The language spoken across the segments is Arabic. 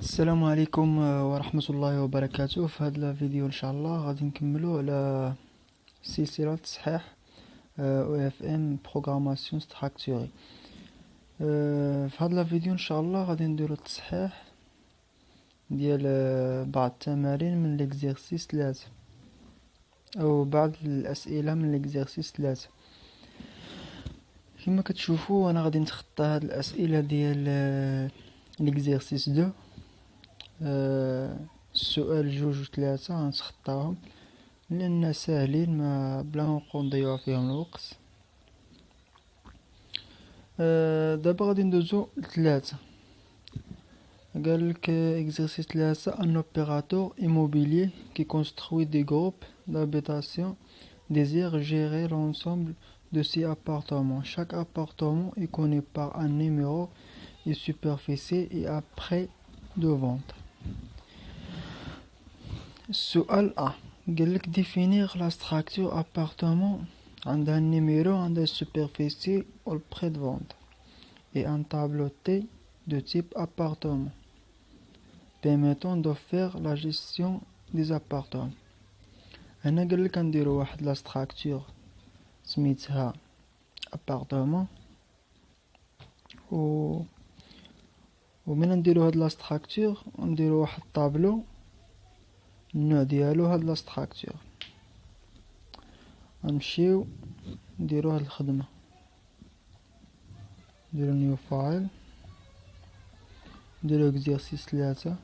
السلام عليكم ورحمة الله وبركاته. في هذا الفيديو ان شاء الله غادي نكملو على سلسلة تصحيح او اف ام بروغراماسيون ستراكتوري. في هذا الفيديو ان شاء الله غادي نديرو التصحيح ديال بعض التمارين من ليكزيرسيس 3 او بعض الاسئلة من ليكزيرسيس 3. كما كتشوفوا انا غادي نتخطى هاد الاسئلة ديال ليكزيرسيس 2. السؤال جوج وثلاثة غنتخطاهم لأن ساهلين ما بلا نبقاو نضيعو فيهم الوقت. دابا غادي ندوزو لثلاثة. قالك exercice 3: un opérateur immobilier qui construit des groupes d'habitation désire gérer l'ensemble de ses appartements. Chaque appartement est connu par un numéro et superficie et un prix de vente. السؤال A قالك définir la structure appartement عندها النيميرو عندها السوبرفيسي والبري de vente et un tableau T de type appartement permettant de faire la gestion des appartements. هنا قالك نديرو واحد لا structure سميتها appartement ومن نديرو هاد لا structure نديرو واحد طابلو النوع ديالو هاد لا structure. غنمشيو نديرو هاد الخدمة، نديرو نيو فايل، نديرو اكزيرسيس 3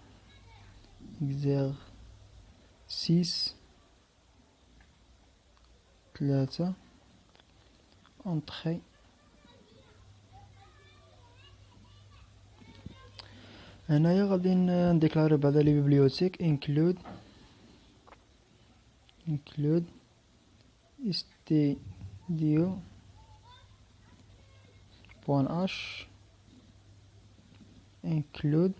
اكزيرسيس 3 انطخي. هنايا غادي نديكلاري بعدا لي بيبليوتيك include studio .h include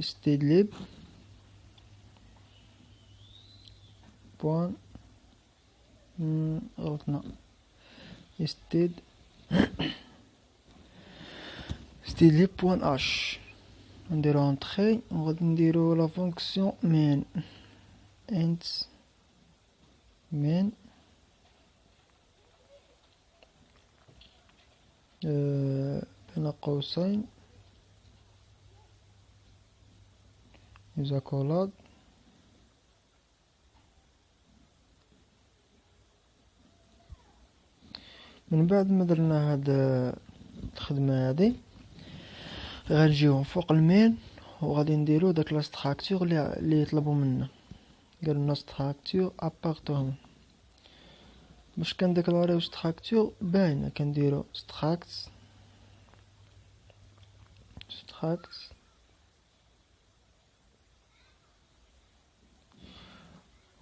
stdlib غلطنا stdlib.h نديرو انطخي وغادي نديرو لا فونكسيون main int main بين قوسين إذا كولاد من بعد ما درنا هاد الخدمة هادي غنجيو فوق المين وغادي نديرو داك لا ستراكتور اللي يطلبوا منا. قالوا لنا ستراكتور ابارتمون. باش كنديكلاريو ستراكتور باينه كنديرو ستراكت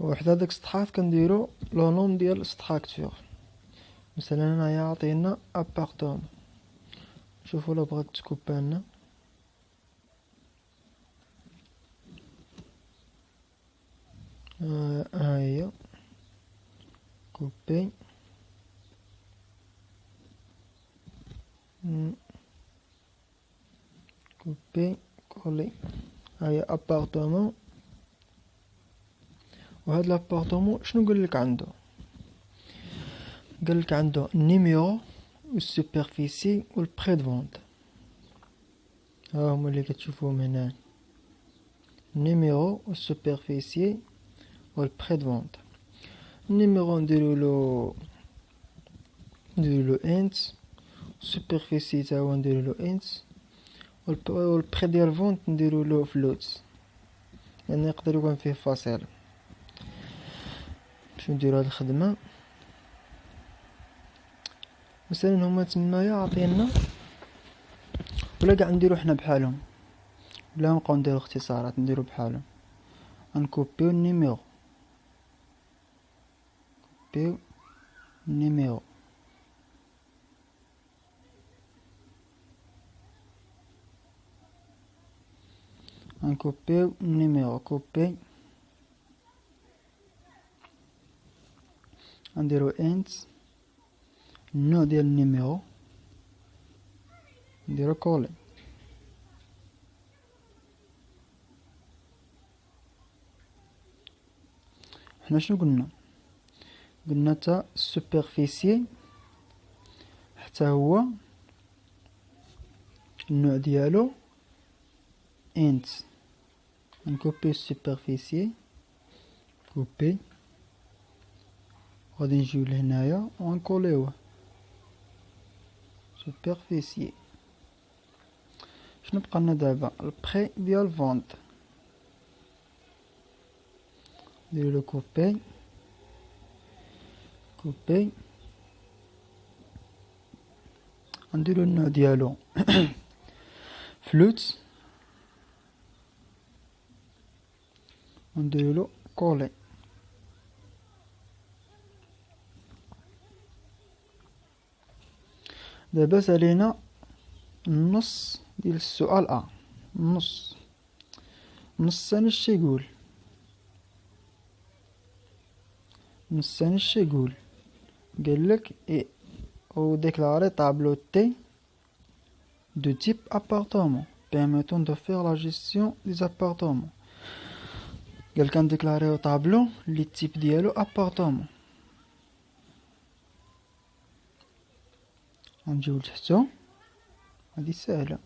وحدا داك ستراكت كنديرو لو نوم ديال ستراكتور. مثلا هنايا عطينا ابارتمون، شوفوا لا بغات تكوبا لنا هي كوبي كولي. هي ابارتمون وهاد لابارتمون شنو قالك عنده؟ قالك عنده النيميرو والسوبرفيسي والبري دو فونت. ها هما اللي كتشوفوهم هنا، النيميرو والسوبرفيسي والبري دو فونت. النيميرو نديرولو انت، السوبرفيسي تا هو نديرولو انت، والبري ديال فونت نديرولو فلوت لأن يقدر يكون فيه فاصل. باش نديرو هاد الخدمة مثلا هما تمايا عطينا ولا قاع نديرو حنا بحالهم بلا نبقاو نديرو اختصارات، نديرو بحالهم. غنكوبيو النيميرو غنكوبيو النيميرو كوبي، غنديرو انت النوع ديال النيميرو نديرو كولي. حنا شنو قلنا تا السوبرفيسي حتى هو النوع ديالو انت. نكوبي السوبرفيسي، كوبي، غادي نجيو لهنايا ونكوليوه سوبرفيسي. شنو بقى لنا دابا؟ البري ديال فونت، نديرو له كوبي كوبي، نديرو النوع ديالو فلوت، ونديرو له كولي. دابا سالينا النص ديال السؤال النص الثاني اش يقول؟ النص الثاني اش يقول؟ قالك او déclarer tableau T de type appartement permettant de faire la gestion des appartements. قالك نديكلاريو طابلو لي تيب ديالو ابارتومون. غنجيو لتحتو، هادي ساهله،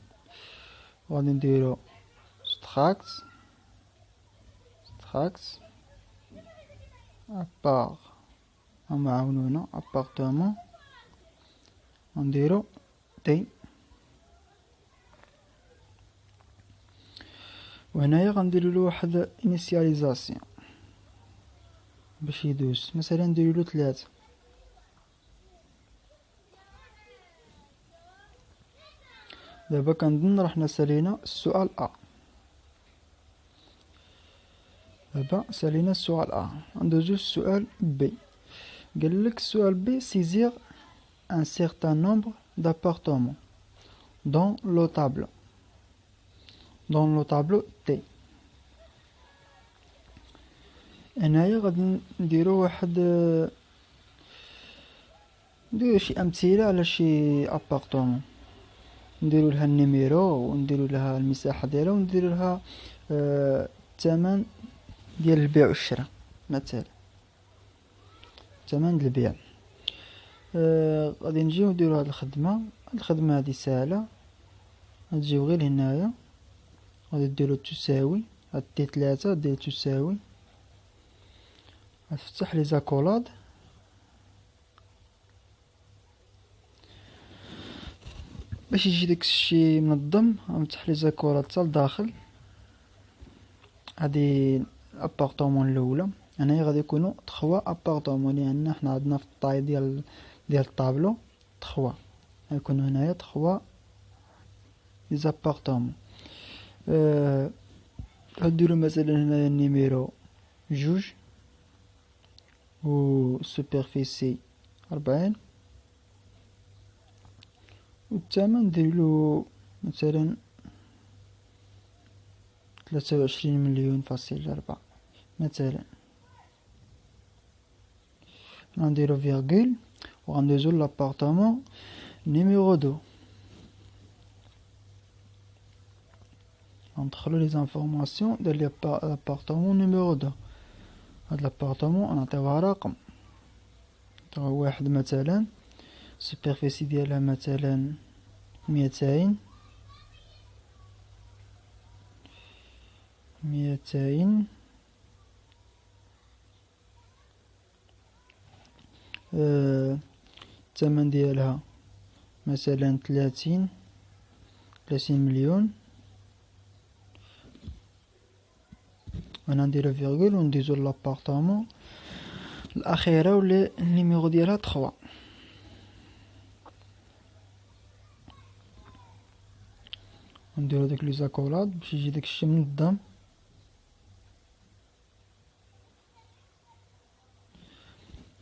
غادي نديرو ستراكت ابار معاونونا ابارتومون، ونديرو تي. وهنايا غنديرو له واحد انيسياليزاسيون باش يدوز، مثلا نديرو له 3. دابا كنظن رحنا سالينا السؤال دابا سالينا السؤال ندوزو للسؤال بي. قالك السؤال بي سيزير un certain nombre d'appartements dans le tableau T. هنايا غادي نديرو واحد، نديرو شي امثله على شي ابارتومون، نديرو لها النيميرو ونديرو لها المساحه ديالها ونديرو لها الثمن ديال البيع والشراء، مثلا ثمن البيع. غادي نجيو نديرو هاد الخدمه هادي ساهله. غتجيو غير هنايا، غادي ديرو تساوي، هاد تي 3 دير تساوي، غتفتح لي زاكولاد، باش يجي داكشي منظم. غنفتح لي زاكولاد حتى لداخل. هادي الابارتومون الاولى، هنايا غادي يكونوا 3 ابارتومون، لان حنا عندنا في الطاي ديال الطابلو 3، غيكونوا هنايا 3 لي زابارتومون. غنديرو مثلا هنايا النيميرو 2 و سوبرفيسي 40، والثمن نديرلو مثلا 23 مليون فاصل 4 مثلا. غنديرو فيرغول وغندوزو لابارتومون نيميرو 2. غندخلو لي زانفورماسيون ديال لابارتومون نيميرو 2. هاد لابارتومون نعطيوها رقم، نعطيوها 1 مثلا، السوبرفيسي ديالها مثلا 200، الثمن ديالها مثلا 30 مليون. وانا نديرو فيرغول وندوزو لابارتومون الاخيره واللي النيميرو ديالها 3. نديرو داك لي زاكولاد باش يجي داكشي منظم.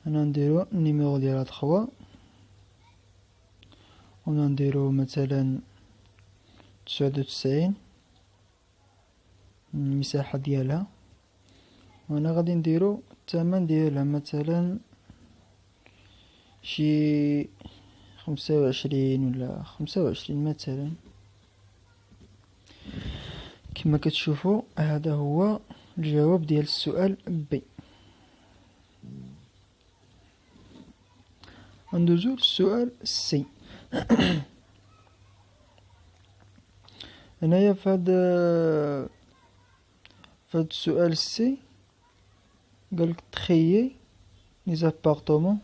انا نديرو النيميرو ديالها 3، وانا نديرو مثلا 99 المساحه ديالها، وانا غادي نديرو الثمن ديالها مثلا شي 25 ولا 25 مثلا. كما كتشوفوا هذا هو الجواب ديال السؤال بي. ندوزو للسؤال سي. هنايا فهاد السؤال سي قالك trier les appartements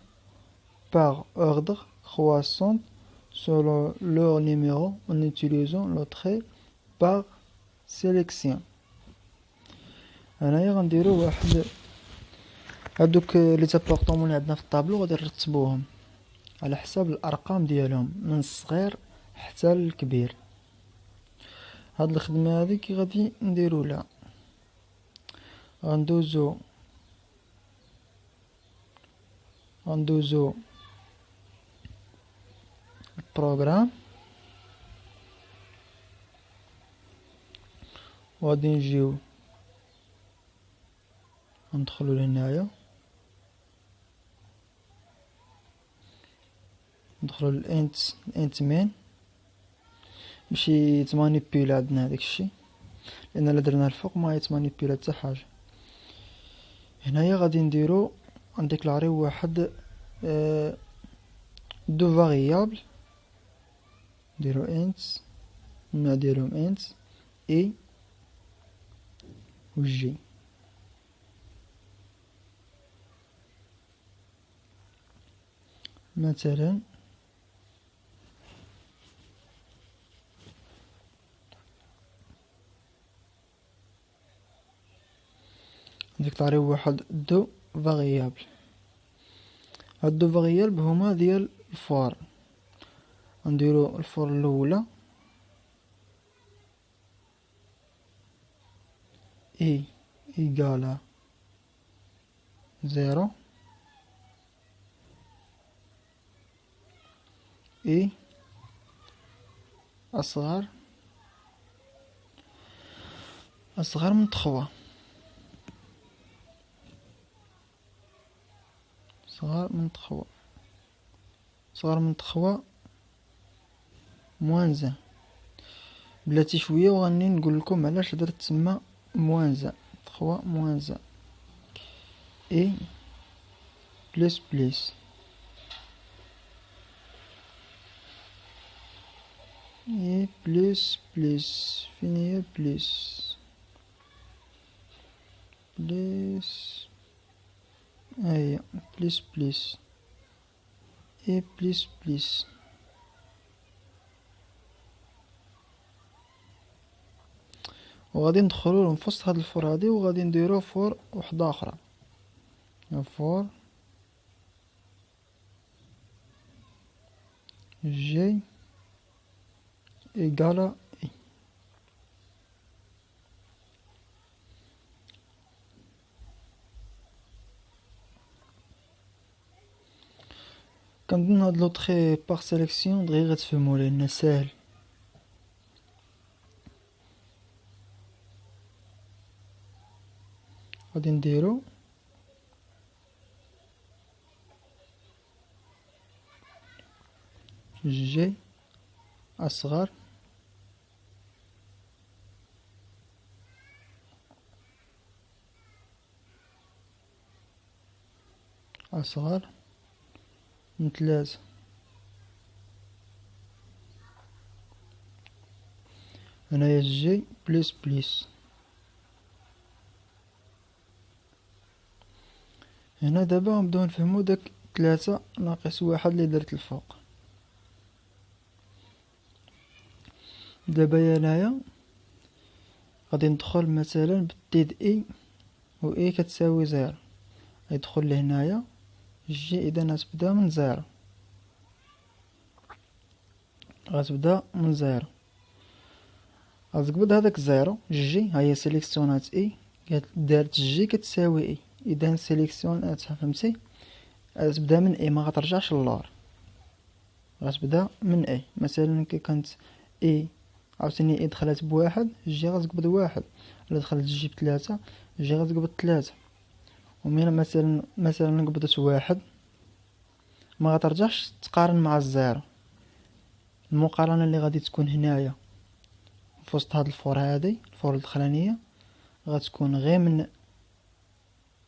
par ordre croissant selon leur numéro en utilisant le trait par sélection. هنايا غنديرو واحد هادوك لي زابارطمون اللي عندنا في الطابلو غادي نرتبوهم على حساب الارقام ديالهم من الصغير حتى للكبير. هاد الخدمه هذه كي غادي نديرو لها غندوزو البروغرام وغادي نجيو ندخلو لهنايا ندخلو للانت مين باش يتمانيبيولا عندنا هداك الشيء، لان الا درنا الفوق ما يتمانيبيولا حتى حاجه. هنايا غادي نديرو نديكلاريو واحد دو فاريابل، نديرو انت نديرهم انت اي و جي. مثلا نديكلاريو واحد دو فاريابل. هاد دو فاريابل هما ديال الفور. نديرو الفور الاولى اي ايكالا 0 اي اصغر من 3 صغر من 3 موان زان. بلاتي شويه وغني نقول لكم علاش درت تما موان زان 3 موان زان اي بلس اي بلس فين هي بلس هيا بلس اي بلس وغادي ندخلو في وسط هاد الفور هادي وغادي نديرو فور وحده اخرى، فور جي ايكالا اي. كنظن هاد لوطخي باغ سيليكسيون دغيا غتفهمو لأنه ساهل. غادي نديرو جي اصغر من 3. هنايا جي بلس هنا دابا غنبداو نفهمو داك 3 ناقص 1 اللي درت الفوق. دابا هنايا غادي ندخل مثلا بالتيد اي و اي كتساوي 0 يدخل لهنايا جي اذا غتبدا من 0 غتقبض هذاك 0 جي هي سيليكسيونات اي دارت جي كتساوي اي اذا سيليكسيوناتها فهمتي غتبدا من اي ما غترجعش للور غتبدا من اي. مثلا كي كانت اي عاوتاني اي دخلت بواحد جي غتقبض 1 الا دخلت جي ب3 جي غتقبض 3 ومن مثلا قبضت 1 ما غترجعش تقارن مع الزيرو المقارنة اللي غادي تكون هنايا في وسط هاد الفور هادي الفور الدخلانية غتكون غير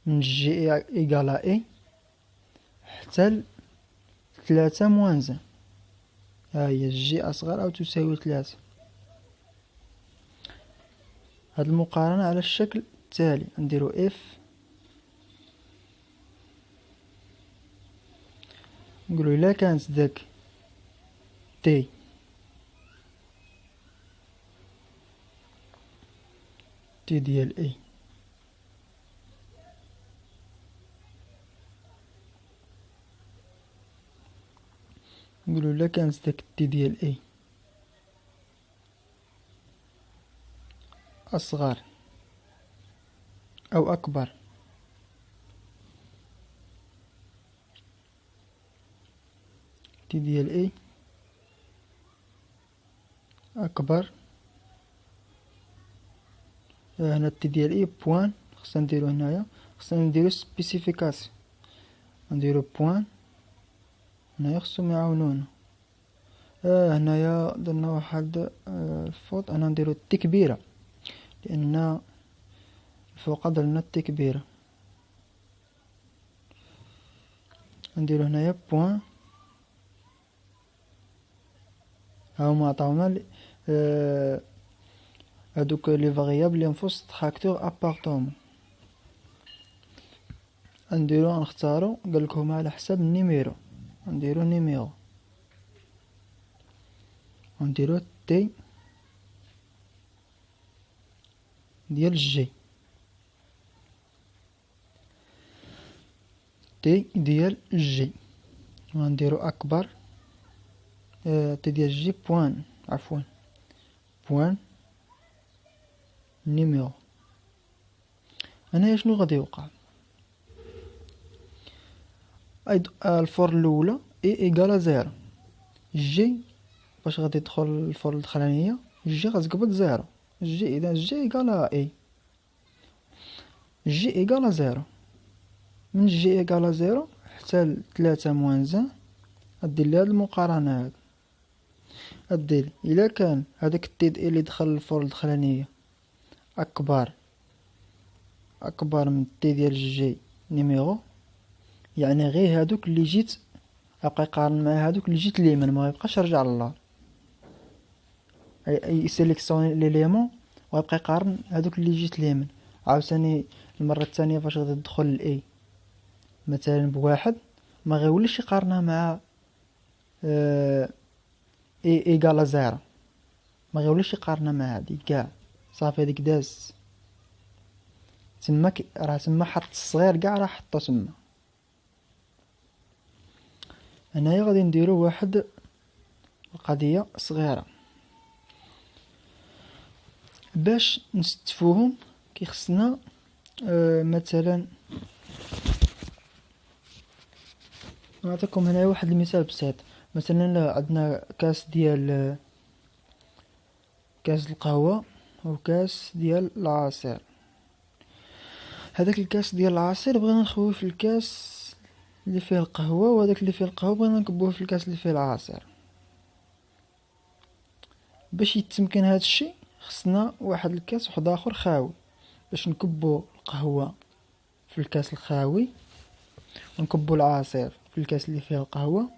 من جي إيكالا إي حتى 3 موان زان. ها هي جي أصغر أو تساوي 3. هاد المقارنة على الشكل التالي، نديرو اف، نقولو إلا كانت داك تي ديال اي نقولو إلا كانت داك تي ديال اي أصغر أو أكبر تي ديال اي أكبر، هنا تي ديال اي بوان، خصنا نديرو هنايا، خصنا نديرو سبيسيفيكاسيون، نديرو بوان هنايا خصهم يعاونونا. هنايا درنا واحد الفوت، انا نديرو تي كبيرة لأن الفوق درنا تي كبيرة، نديرو هنايا بوان. هاهما عطاونا هادوك لي فاريابل لي في وسط تراكتور ابارتومون، نديرو نختارو قالك هما على حساب النيميرو، نديرو نيميرو، ونديرو تي ديال جي، تي ديال جي، ونديرو اكبر تي ديال جي بوان، عفوا بوان نيميرو. هنايا شنو غادي يوقع؟ الفور الاولى اي ايكالا زيرو، جي باش غادي يدخل الفور الدخلانية جي غتقبض زيرو، جي اذا جي ايكالا اي، جي ايكالا زيرو، من جي ايكالا زيرو حتى 3 موان زان غدير لي هاد المقارنة هاد، غدير الا كان هداك التيد اي اللي دخل الفور الدخلانية اكبر من تي ديال جي نيميرو، يعني غير هادوك اللي جيت ابقى يقارن مع هادوك اللي جيت اليمين، ما يبقاش يرجع للور، اي سيليكسيوني ليليمون ويبقى يقارن هادوك اللي جيت اليمين. عاوتاني المره الثانيه فاش غادي تدخل الاي مثلا بواحد ما غيوليش يقارنها مع اي ايكالا زيرو، ما غيوليش يقارنها مع هادي كاع، صافي هاديك داز تما راه تما حط الصغير كاع راه حطو تما. هنايا غادي نديرو واحد القضيه صغيره باش نستفوهم، كيخصنا مثلا نعطيكم هنا واحد المثال بسيط. مثلا عندنا كاس ديال كاس القهوه وكاس ديال العصير، هذاك الكاس ديال العصير بغينا نخويه في الكاس اللي فيه القهوه، وهذاك اللي فيه القهوه بغينا نكبوه في الكاس اللي فيه العصير. باش يتمكن هذا الشيء خصنا واحد الكاس واحد اخر خاوي، باش نكبو القهوه في الكاس الخاوي ونكبو العصير في الكاس اللي فيه القهوه،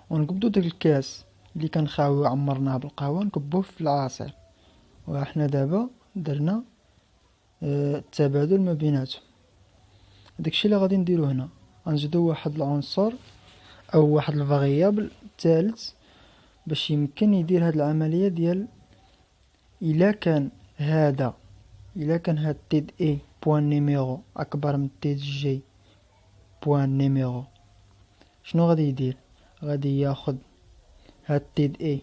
ونقبضو داك الكاس اللي كان خاوي وعمرناه بالقهوه نكبوه في العصير. وحنا دابا درنا التبادل ما بيناتهم. داكشي اللي غادي نديرو هنا، غنزيدو واحد العنصر او واحد الفاريابل ثالث باش يمكن يدير هاد العمليه ديال الا كان هاد تيد اي بوان نيميرو اكبر من تيد جي بوان نيميرو، شنو غادي يدير؟ غادي ياخد هاد تيد اي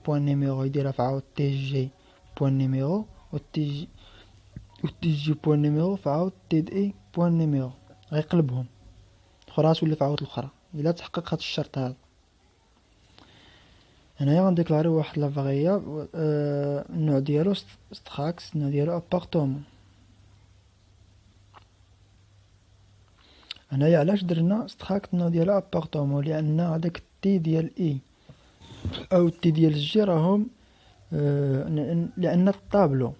بوان نيميرو يديرها في عاود تي جي بوان نيميرو، و تي جي بوان نيميرو في عاود تيد اي بوان نيميرو، غيقلبهم اخرى تولي في عاود الاخرى الا تحقق هاد الشرط هذا. هنايا غنديكلاري واحد لا فاريابل النوع ديالو ستراكس، النوع ديالو ابارتومون. هنايا علاش درنا ستراكت النوع ديالو ابارتومون؟ لان هذاك تي ديال اي او تي ديال جي راهم لان الطابلو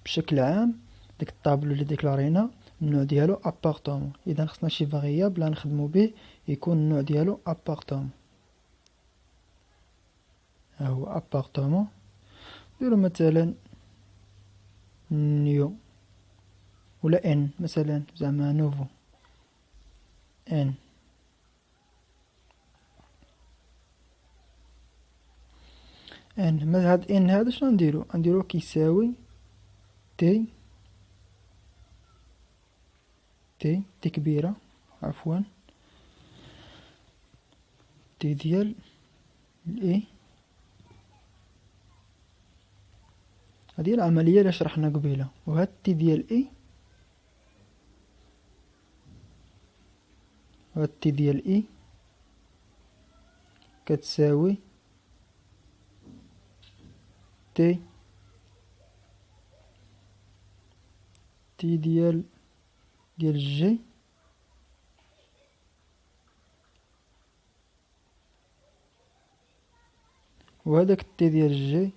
بشكل عام، ديك الطابلو اللي ديكلارينا النوع ديالو ابارتومون، اذا خصنا شي فاريابل نخدمو به يكون النوع ديالو ابارتومون. ها هو ابارتومون، نديرو مثلا نيو ولا ان مثلا، زعما نوفو ان. ما هاد ان هذا شنو نديرو كيساوي تي كبيرة، عفوا تي ديال الاي. هذه العملية اللي شرحنا قبيله، وهاد تي ديال اي وهاد تي ديال اي كتساوي تي ديال جي وهذاك التي ديال جي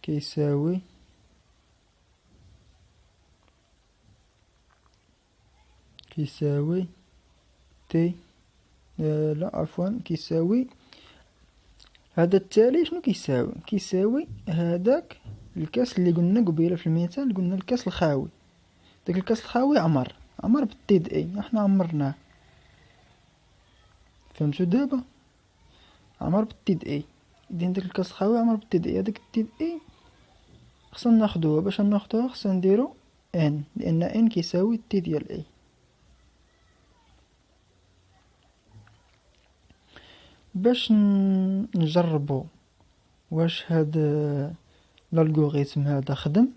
كيساوي تي لا عفوا كيساوي هذا التالي. شنو كيساوي هذاك الكاس اللي قلنا قبيله في المثال، قلنا الكاس الخاوي. داك الكاس الخاوي عمر بالتي دي اي، احنا عمرناه، فهمتوا دابا؟ عمر بالتي دي اي، اذا داك الكاس الخاوي عمر بالتي دي اي. هذاك التي دي اي خصنا ناخدوها، باش ناخدوها خصنا نديرو ان، لان ان كيساوي تي ديال اي. باش نجربو واش هاد الالغوريثم هذا خدم،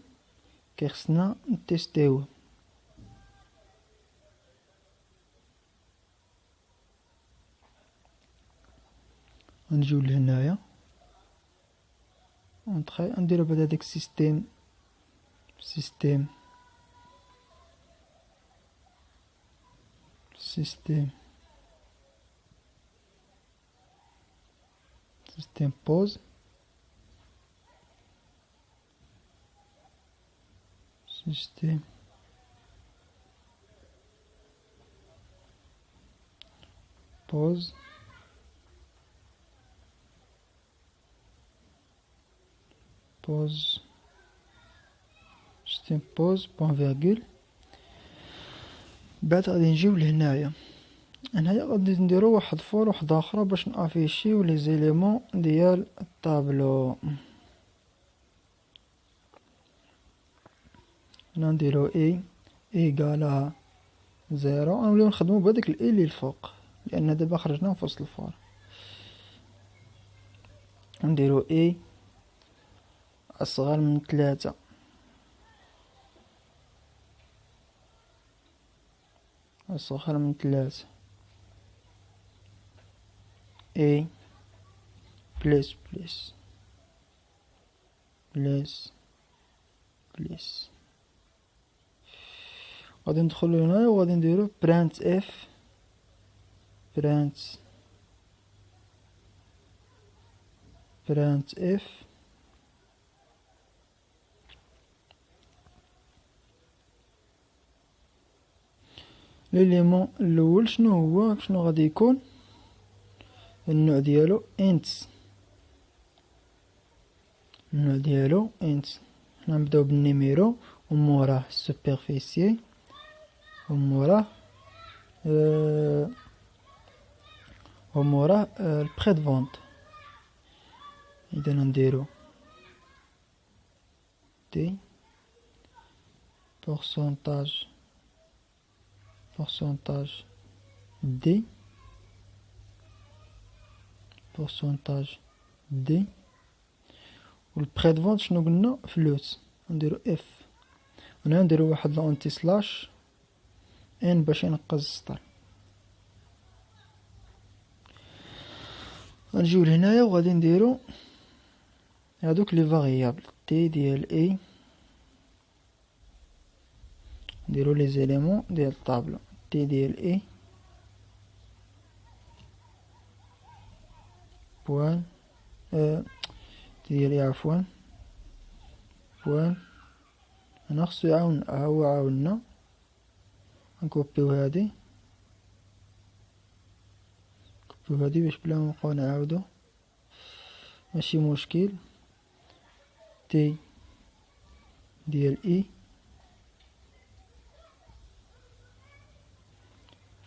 كيخصنا نتيستيوه. نجيو لهنايا نديرو بعدا داك السيستيم pause système pause système pause point virgule. بعد غادي نجيو لهنايا غادي نديرو واحد فور واحد اخرى باش نافيشيو لي زيليمون ديال الطابلو. هنا نديرو اي ايكالا زيرو، غنوليو نخدمو بهداك الاي اللي الفوق، لان دابا خرجنا في وسط الفور. نديرو اي اصغر من 3 A plus غادي ندخلو هنا وغادي نديرو print f ليليمون الاول شنو غادي يكون النوع ديالو انت. حنا نبداو بالنيميرو وموراه سوبرفيسي وموراه البري دو فونت. اذا نديرو دي pourcentage دي والبري دو فونت شنو قلنا فلوس. نديرو اف، هنا نديرو واحد لونتي سلاش ان باش ينقص السطر. غنجيو لهنايا وغادي نديرو هادوك لي فاريابل تي ديال اي، نديرو لي زيليمون ديال الطابلو تي ديال اي بوان ديالي عفوا بوان. هنا خصو يعاون هو عاونا، نكوبيو هادي باش بلا نبقاو نعاودو، ماشي مشكل. تي ديال اي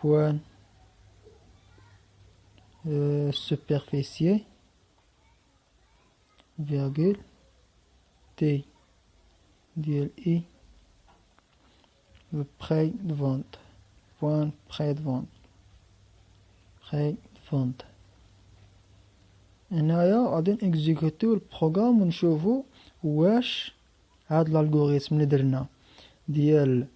بوان superficier virgule T ديال اي près de vente point près de vente. هنايا غادي نكزيكوتيو البروغرام ونشوفو واش هاد الالغوريثم اللي درنا ديال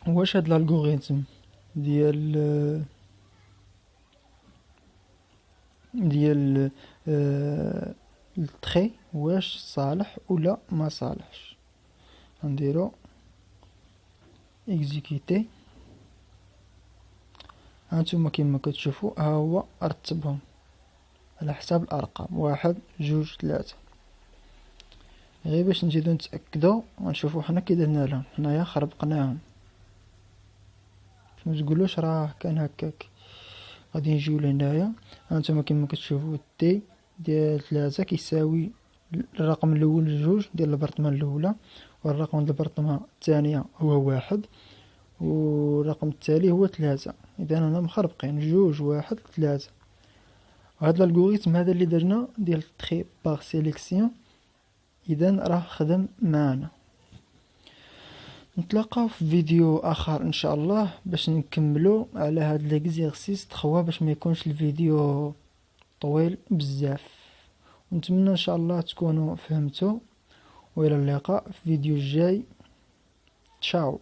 واش هاد الالغوريثم ديال التري واش صالح ولا ما صالحش. نديرو اكزيكيتي. هانتوما كيما كتشوفوا ها هو رتبهم على حساب الارقام 1 2 3. غير باش نزيدو نتاكدو غنشوفو حنا كي درنا لهم. حنايا خربقناهم، متقولوش راه كان هكاك. غادي نجيو لهنايا. هانتوما كيما كتشوفوا تي ديال 3 كيساوي الرقم الاول 2 ديال البرطمان الاولى، والرقم ديال البرطمان الثانيه هو 1 والرقم التالي هو 3. اذا هنا مخربقين 2 1 3. وهذا الالغوريثم هذا اللي درنا ديال تري باغ سيليكسيون اذا راه خدم معنا. نتلاقاو في فيديو اخر ان شاء الله باش نكملوا على هاد ليكزيرسيس 3 باش ما يكونش الفيديو طويل بزاف. ونتمنى ان شاء الله تكونوا فهمتوا، والى اللقاء في فيديو جاي. تشاو.